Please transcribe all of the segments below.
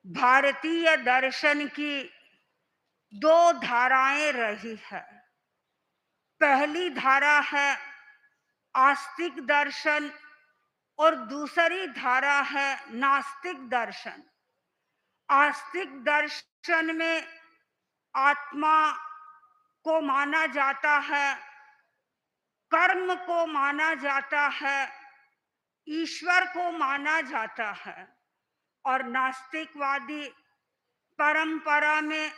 भारतीय दर्शन की दो धाराएं रही है। पहली धारा है आस्तिक दर्शन और दूसरी धारा है नास्तिक दर्शन। आस्तिक दर्शन में आत्मा को माना जाता है, कर्म को माना जाता है, ईश्वर को माना जाता है। और नास्तिकवादी परंपरा में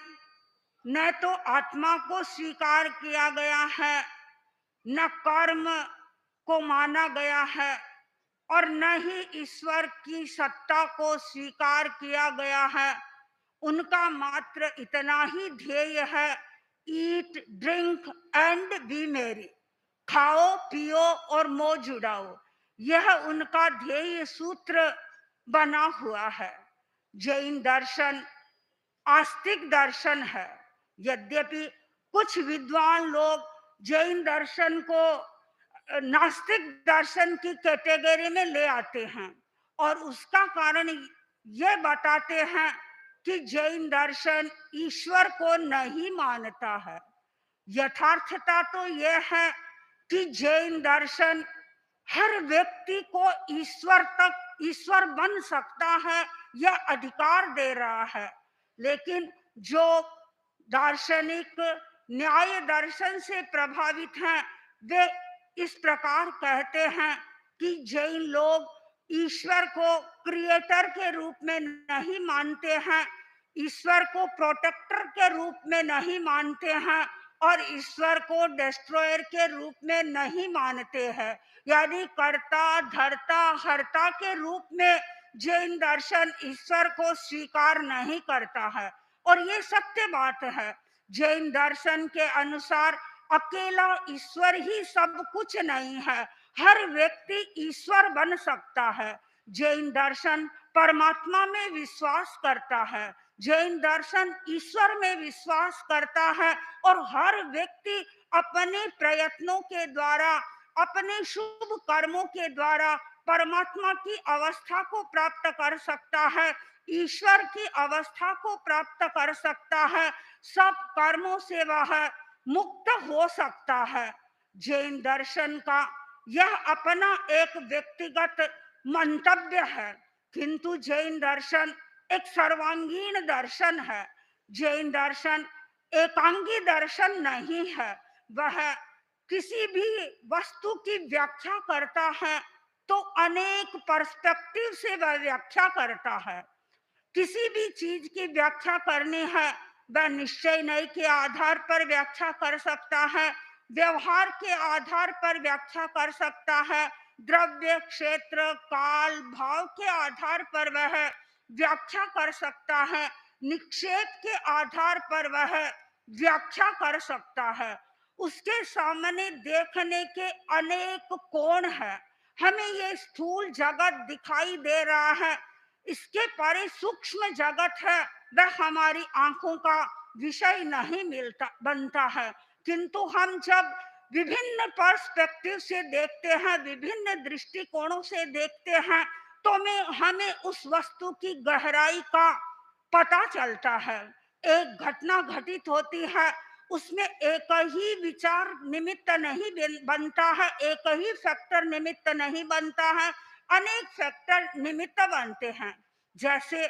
न तो आत्मा को स्वीकार किया गया है, न कर्म को माना गया है, और न ही ईश्वर की सत्ता को स्वीकार किया गया है। उनका मात्र इतना ही ध्येय है, ईट ड्रिंक एंड बी मेरी, खाओ पियो और मौज उड़ाओ। यह उनका ध्येय सूत्र बना हुआ है। जैन दर्शन आस्तिक दर्शन है। यद्यपि कुछ विद्वान लोग जैन दर्शन को नास्तिक दर्शन की कैटेगरी में ले आते हैं और उसका कारण ये बताते हैं कि जैन दर्शन ईश्वर को नहीं मानता है। यथार्थता तो यह है कि जैन दर्शन हर व्यक्ति को ईश्वर बन सकता है, यह अधिकार दे रहा है। लेकिन जो दार्शनिक न्याय दर्शन से प्रभावित हैं, वे इस प्रकार कहते हैं कि जैन लोग ईश्वर को क्रिएटर के रूप में नहीं मानते हैं, ईश्वर को प्रोटेक्टर के रूप में नहीं मानते हैं और ईश्वर को डिस्ट्रॉयर के रूप में नहीं मानते हैं। यानी कर्ता धर्ता हर्ता के रूप में जैन दर्शन ईश्वर को स्वीकार नहीं करता है। और ये सत्य बात है। जैन दर्शन के अनुसार अकेला ईश्वर ही सब कुछ नहीं है, हर व्यक्ति ईश्वर बन सकता है। जैन दर्शन परमात्मा में विश्वास करता है, जैन दर्शन ईश्वर में विश्वास करता है और हर व्यक्ति अपने प्रयत्नों के द्वारा, अपने शुभ कर्मों के द्वारा परमात्मा की अवस्था को प्राप्त कर सकता है, ईश्वर की अवस्था को प्राप्त कर सकता है, सब कर्मों से वह मुक्त हो सकता है। जैन दर्शन का यह अपना एक व्यक्तिगत मंतव्य है, किंतु जैन दर्शन एक सर्वांगीण दर्शन है। जैन दर्शन एकांगी दर्शन नहीं है। वह किसी भी वस्तु की व्याख्या करता है तो अनेक पर्सपेक्टिव से वह व्याख्या करता है। किसी भी चीज की व्याख्या करनी है, वह निश्चय नहीं के आधार पर व्याख्या कर सकता है, व्यवहार के आधार पर व्याख्या कर सकता है, द्रव्य क्षेत्र काल भाव के आधार पर वह व्याख्या कर सकता है, निक्षेप के आधार पर वह व्याख्या कर सकता है। उसके सामने देखने के अनेक कोण है। हमें ये स्थूल जगत दिखाई दे रहा है, इसके परे सूक्ष्म जगत है, वह हमारी आंखों का विषय नहीं मिलता बनता है। किंतु हम जब विभिन्न पर्सपेक्टिव से देखते हैं, विभिन्न दृष्टिकोणों से देखते हैं, तो हमें उस वस्तु की गहराई का पता चलता है। एक घटना घटित होती है, उसमें एक ही विचार निमित्त नहीं बनता है, एक ही फैक्टर निमित्त नहीं बनता है, अनेक फैक्टर निमित्त बनते हैं। जैसे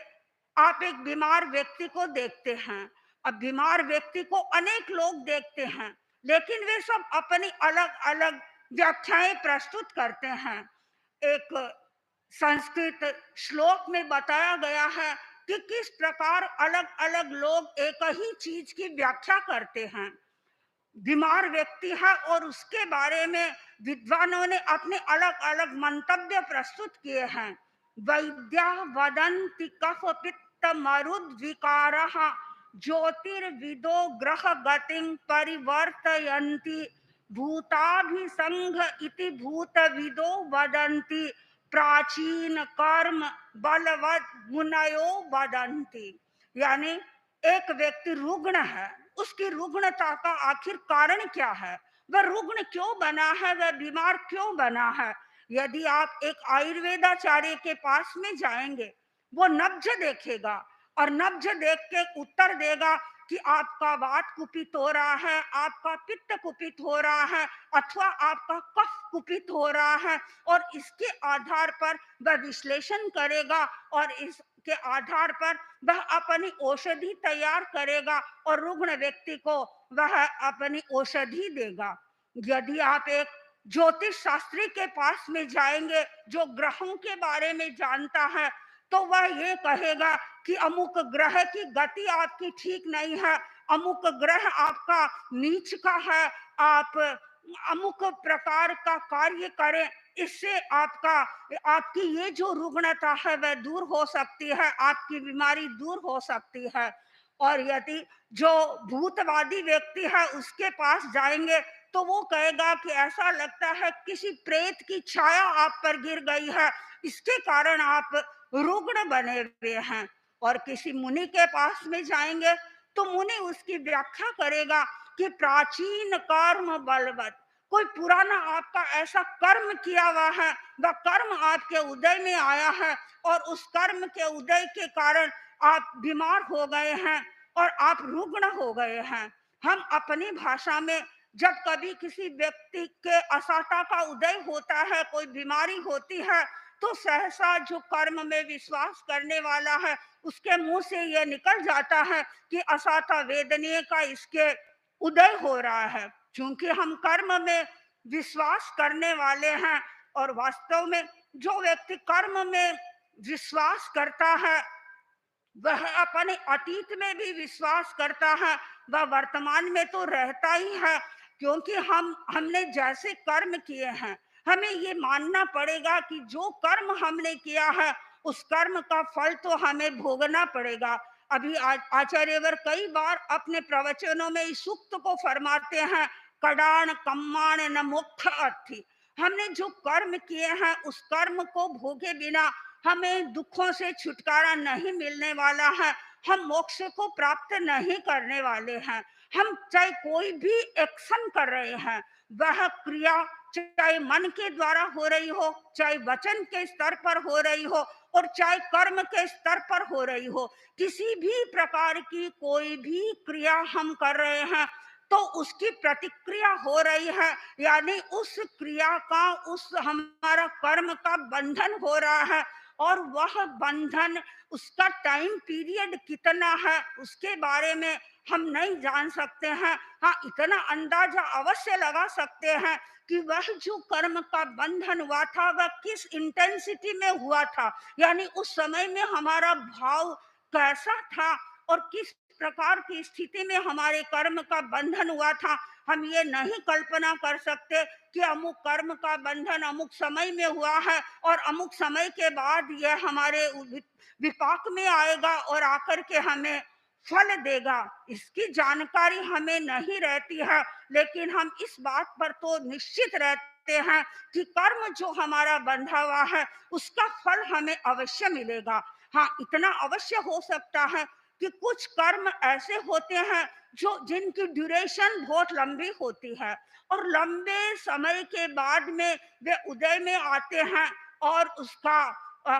आप एक बीमार व्यक्ति को देखते हैं, अब बीमार व्यक्ति को अनेक लोग देखते हैं, लेकिन वे सब अपनी अलग अलग व्याख्याएं प्रस्तुत करते हैं। एक संस्कृत श्लोक में बताया गया है कि किस प्रकार अलग अलग लोग एक ही चीज की व्याख्या करते हैं। बीमार व्यक्ति है और उसके बारे में विद्वानों ने अपने अलग अलग मंतव्य प्रस्तुत किए हैं। वैद्या वदन्ति कफ पित्त मरुद विकारः ज्योतिर्विदो ग्रह गतिं परिवर्तयन्ति भूताभिसंघ इति भूतविदो वदन्ति प्राचीन कर्म बलवद मुनयो वदन्ति। यानी एक व्यक्ति रुग्ण है, उसकी रुग्णता का आखिर कारण क्या है, वह रुग्ण क्यों बना है, वह बीमार क्यों बना है। यदि आप एक आयुर्वेदाचार्य के पास में जाएंगे, वो नब्ज देखेगा और नब्ज देख के उत्तर देगा कि आपका वात कुपित हो रहा है, आपका पित्त कुपित हो रहा है, अथवा आपका कफ कुपित हो रहा है। और इसके आधार पर वह विश्लेषण करेगा और इसके आधार पर वह अपनी औषधि तैयार करेगा और रुग्ण व्यक्ति को वह अपनी औषधि देगा। यदि आप एक ज्योतिष शास्त्री के पास में जाएंगे जो ग्रहों के बारे में जानता है, तो वह ये कहेगा कि अमुक ग्रह की गति आपकी ठीक नहीं है, अमुक ग्रह आपका नीच का है, आप अमुक प्रकार का कार्य करें, इससे आपकी ये जो रुग्णता है वह दूर हो सकती है, आपकी बीमारी दूर हो सकती है। और यदि जो भूतवादी व्यक्ति है उसके पास जाएंगे तो वो कहेगा कि ऐसा लगता है किसी प्रेत की छाया आप पर गिर गई है, इसके कारण आप रुग्ण बने हुए हैं। और किसी मुनि के पास में जाएंगे तो मुनि उसकी व्याख्या करेगा कि प्राचीन कर्म बलवत, कोई पुराना आपका ऐसा कर्म किया हुआ है, वह कर्म आपके उदय में आया है और उस कर्म के उदय के कारण आप बीमार हो गए हैं और आप रुग्ण हो गए हैं। हम अपनी भाषा में जब कभी किसी व्यक्ति के असाता का उदय होता है, कोई बीमारी होती है, तो सहसा जो कर्म में विश्वास करने वाला है उसके मुंह से यह निकल जाता है कि असाता वेदनीय का इसके उदय हो रहा है। क्योंकि हम कर्म में विश्वास करने वाले हैं और वास्तव में जो व्यक्ति कर्म में विश्वास करता है वह अपने अतीत में भी विश्वास करता है, वह वर्तमान में तो रहता ही है। क्योंकि हमने जैसे कर्म किए हैं, हमें ये मानना पड़ेगा कि जो कर्म हमने किया है उस कर्म का फल तो हमें भोगना पड़ेगा। अभी आचार्यवर कई बार अपने प्रवचनों में इस सूक्त को फरमाते हैं, कडान कम्माण न मोक्ष अर्थी। हमने जो कर्म किए हैं उस कर्म को भोगे बिना हमें दुखों से छुटकारा नहीं मिलने वाला है, हम मोक्ष को प्राप्त नहीं करने वाले हैं। हम चाहे कोई भी एक्शन कर रहे हैं, वह क्रिया चाहे मन के द्वारा हो रही हो, चाहे वचन के स्तर पर हो रही हो और चाहे कर्म के स्तर पर हो रही हो, किसी भी प्रकार की कोई भी क्रिया हम कर रहे हैं तो उसकी प्रतिक्रिया हो रही है, यानी उस क्रिया का, उस हमारा कर्म का बंधन हो रहा है। और वह बंधन, उसका टाइम पीरियड कितना है उसके बारे में हम नहीं जान सकते हैं। हाँ, इतना अंदाजा अवश्य लगा सकते हैं कि वह जो कर्म का बंधन हुआ था वह किस इंटेंसिटी में हुआ था, यानी उस समय में हमारा भाव कैसा था और किस प्रकार की स्थिति में हमारे कर्म का बंधन हुआ था। हम ये नहीं कल्पना कर सकते कि अमुक कर्म का बंधन अमुक समय में हुआ है और अमुक समय के बाद यह हमारे विपाक में आएगा और आकर के हमें फल देगा। इसकी जानकारी हमें नहीं रहती है, लेकिन हम इस बात पर तो निश्चित रहते हैं कि कर्म जो हमारा बंधा हुआ है उसका फल हमें अवश्य मिलेगा। हाँ, इतना अवश्य हो सकता है कि कुछ कर्म ऐसे होते हैं जो जिनकी ड्यूरेशन बहुत लंबी होती है और लंबे समय के बाद में वे उदय में आते हैं और उसका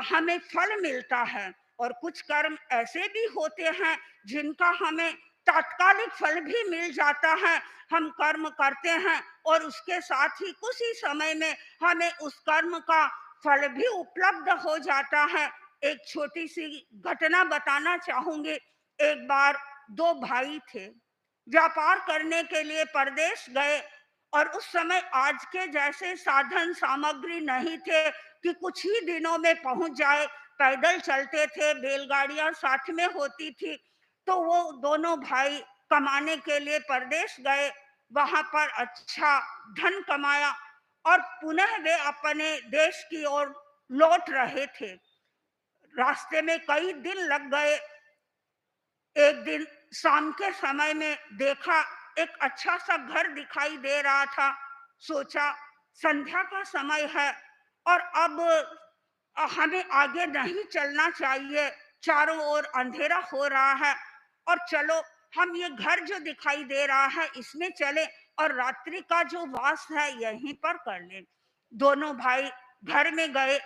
हमें फल मिलता है। और कुछ कर्म ऐसे भी होते हैं जिनका हमें तात्कालिक फल भी मिल जाता है। हम कर्म करते हैं और उसके साथ ही कुछ ही समय में हमें उस कर्म का फल भी उपलब्ध हो जाता है। एक छोटी सी घटना बताना चाहूंगी। एक बार दो भाई थे, व्यापार करने के लिए परदेश गए और उस समय आज के जैसे साधन सामग्री नहीं थे कि कुछ ही दिनों में पहुंच जाए। पैदल चलते थे, बैलगाड़ियां साथ में होती थी। तो वो दोनों भाई कमाने के लिए परदेश गए, वहां पर अच्छा धन कमाया और पुनः वे अपने देश की ओर लौट रहे थे। रास्ते में कई दिन लग गए। एक दिन शाम के समय में देखा एक अच्छा सा घर दिखाई दे रहा था। सोचा संध्या का समय है और अब हमें आगे नहीं चलना चाहिए, चारों ओर अंधेरा हो रहा है और चलो हम ये घर जो दिखाई दे रहा है इसमें चले और रात्रि का जो वास है यहीं पर कर लें। दोनों भाई घर में गए।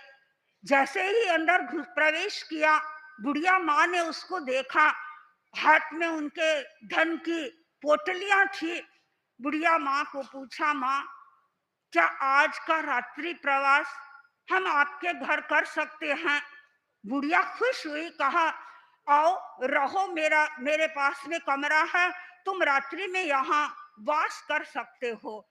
जैसे ही अंदर प्रवेश किया बुढ़िया माँ ने उसको देखा, हाथ में उनके धन की पोटलियां थी। बुढ़िया माँ को पूछा, माँ क्या आज का रात्रि प्रवास हम आपके घर कर सकते हैं? बुढ़िया खुश हुई, कहा, आओ रहो, मेरे पास में कमरा है, तुम रात्रि में यहाँ वास कर सकते हो।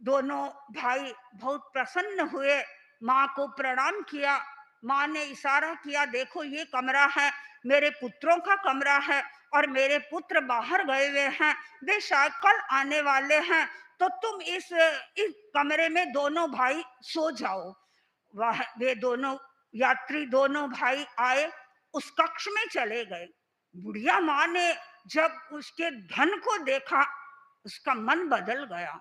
दोनों भाई बहुत प्रसन्न हुए, माँ को प्रणाम किया। माँ ने इशारा किया, देखो ये कमरा है, मेरे पुत्रों का कमरा है और मेरे पुत्र बाहर गए हुए हैं, वे शायद कल आने वाले हैं, तो तुम इस कमरे में दोनों भाई सो जाओ। वह वे दोनों यात्री दोनों भाई आए, उस कक्ष में चले गए। बुढ़िया माँ ने जब उसके धन को देखा, उसका मन बदल गया।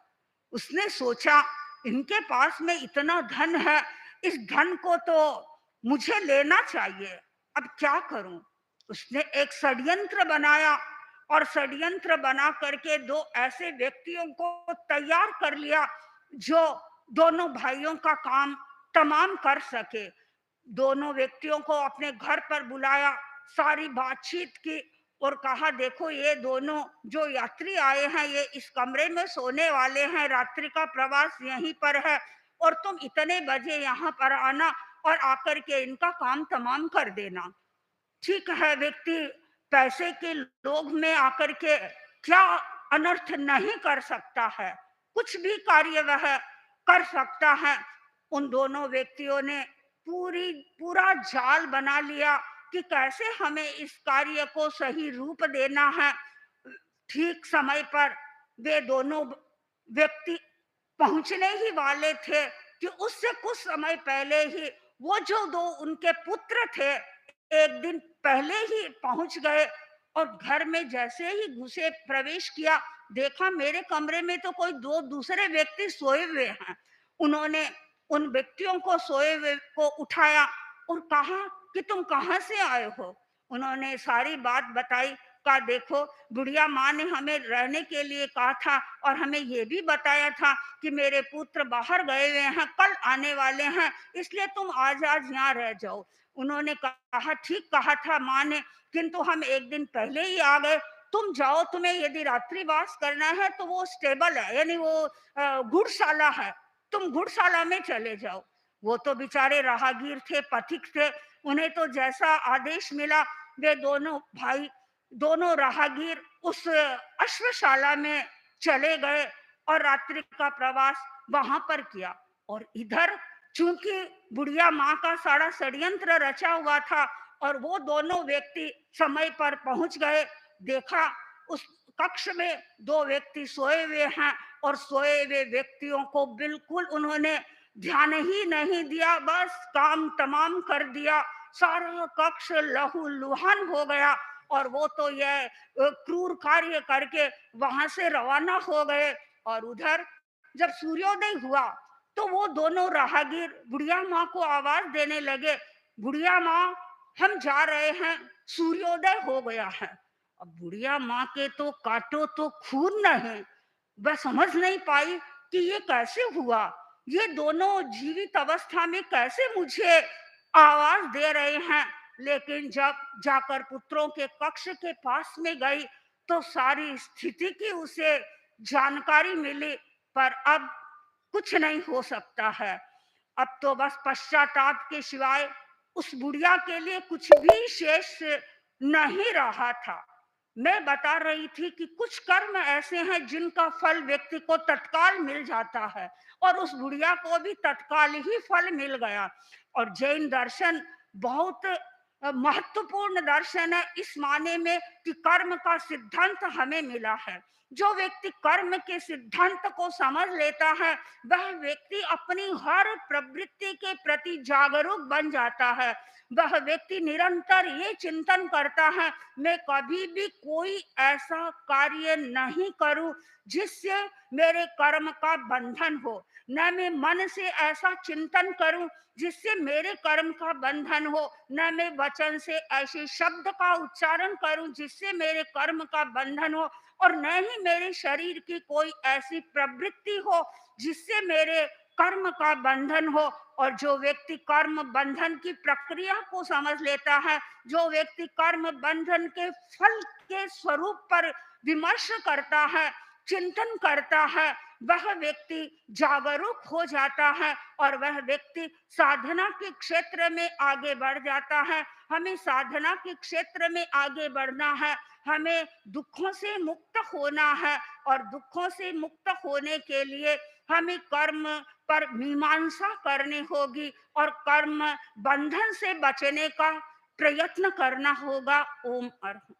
उसने सोचा, इनके पास में इतना धन है, इस धन को तो मुझे लेना चाहिए, अब क्या करूं? उसने एक षड्यंत्र बनाया और षड्यंत्र बना करके दो ऐसे व्यक्तियों को तैयार कर लिया जो दोनों भाइयों का काम तमाम कर सके। दोनों व्यक्तियों को अपने घर पर बुलाया, सारी बातचीत की और कहा, देखो ये दोनों जो यात्री आए हैं ये इस कमरे में सोने वाले हैं, रात्रि का प्रवास यहीं पर है और तुम इतने बजे यहाँ पर आना और आकर के इनका काम तमाम कर देना। ठीक है, व्यक्ति पैसे के लोभ में आकर के क्या अनर्थ नहीं कर सकता है, कुछ भी कार्य वह कर सकता है। उन दोनों व्यक्तियों ने पूरा जाल बना लिया कि कैसे हमें इस कार्य को सही रूप देना है। ठीक समय पर वे दोनों व्यक्ति पहुंचने ही वाले थे कि उससे कुछ समय पहले ही वो जो दो उनके पुत्र थे, एक दिन पहले ही पहुंच गए और घर में जैसे ही घुसे, प्रवेश किया, देखा मेरे कमरे में तो कोई दो दूसरे व्यक्ति सोए हुए हैं। उन्होंने उन व्यक्तियों को सोए हुए को उठाया और कहा कि तुम कहाँ से आए हो? उन्होंने सारी बात बताई। कहा, देखो बुढ़िया माँ ने हमें रहने के लिए कहा था और हमें ये भी बताया था कि मेरे पुत्र बाहर गए हुए हैं, कल आने वाले हैं, इसलिए तुम आज आज यहाँ रह जाओ। उन्होंने कहा, ठीक कहा था माँ ने, किंतु हम एक दिन पहले ही आ गए। तुम जाओ, तुम्हें यदि रात्रिवास करना है तो वो स्टेबल है, यानी वो घुड़शाला है, तुम घुड़शाला में चले जाओ। वो तो बेचारे राहगीर थे, पथिक थे, उन्हें तो जैसा आदेश मिला, वे दोनों भाई, दोनों राहगीर उस अश्वशाला में चले गए और रात्रि का प्रवास वहां पर किया। और इधर चूंकि बुढ़िया माँ का सारा षड्यंत्र रचा हुआ था और वो दोनों व्यक्ति समय पर पहुंच गए, देखा उस कक्ष में दो व्यक्ति सोए हुए हैं और सोए हुए व्यक्तियों को बिल्कुल उन्होंने ध्यान ही नहीं दिया, बस काम तमाम कर दिया। सारा कक्ष लहूलुहान हो गया और वो तो यह क्रूर कार्य करके वहां से रवाना हो गए। और उधर जब सूर्योदय हुआ तो वो दोनों राहगीर बुढ़िया माँ को आवाज देने लगे, बुढ़िया माँ हम जा रहे हैं, सूर्योदय हो गया है। अब बुढ़िया माँ के तो काटो तो खून नहीं, वह समझ नहीं पाई कि ये कैसे हुआ, ये दोनों जीवित अवस्था में कैसे मुझे आवाज दे रहे हैं। लेकिन जब जाकर पुत्रों के कक्ष के पास में गई तो सारी स्थिति की उसे जानकारी मिली, पर अब कुछ नहीं हो सकता है। अब तो बस पश्चाताप के सिवाय उस बुढ़िया के लिए कुछ भी शेष नहीं रहा था। मैं बता रही थी कि कुछ कर्म ऐसे हैं जिनका फल व्यक्ति को तत्काल मिल जाता है और उस बुढ़िया को भी तत्काल ही फल मिल गया। और जैन दर्शन बहुत महत्वपूर्ण दर्शन है इस माने में कि कर्म का सिद्धांत हमें मिला है। जो व्यक्ति कर्म के सिद्धांत को समझ लेता है वह व्यक्ति अपनी हर प्रवृत्ति के प्रति जागरूक बन जाता है। वह व्यक्ति निरंतर ये चिंतन करता है, मैं कभी भी कोई ऐसा कार्य नहीं करूं जिससे मेरे कर्म का बंधन हो, न मैं मन से ऐसा चिंतन करूं जिससे मेरे कर्म का बंधन हो, न मैं वचन से ऐसे शब्द का उच्चारण करूं जिससे मेरे कर्म का बंधन हो, और न ही मेरे शरीर की कोई ऐसी प्रवृत्ति हो जिससे मेरे कर्म का बंधन हो। और जो व्यक्ति कर्म बंधन की प्रक्रिया को समझ लेता है, जो व्यक्ति कर्म बंधन के फल के स्वरूप पर विमर्श करता है, चिंतन करता है, वह व्यक्ति जागरूक हो जाता है और वह व्यक्ति साधना के क्षेत्र में आगे बढ़ जाता है। हमें साधना के क्षेत्र में आगे बढ़ना है, हमें दुखों से मुक्त होना है और दुखों से मुक्त होने के लिए हमें कर्म पर मीमांसा करनी होगी और कर्म बंधन से बचने का प्रयत्न करना होगा। ओम अर्थ।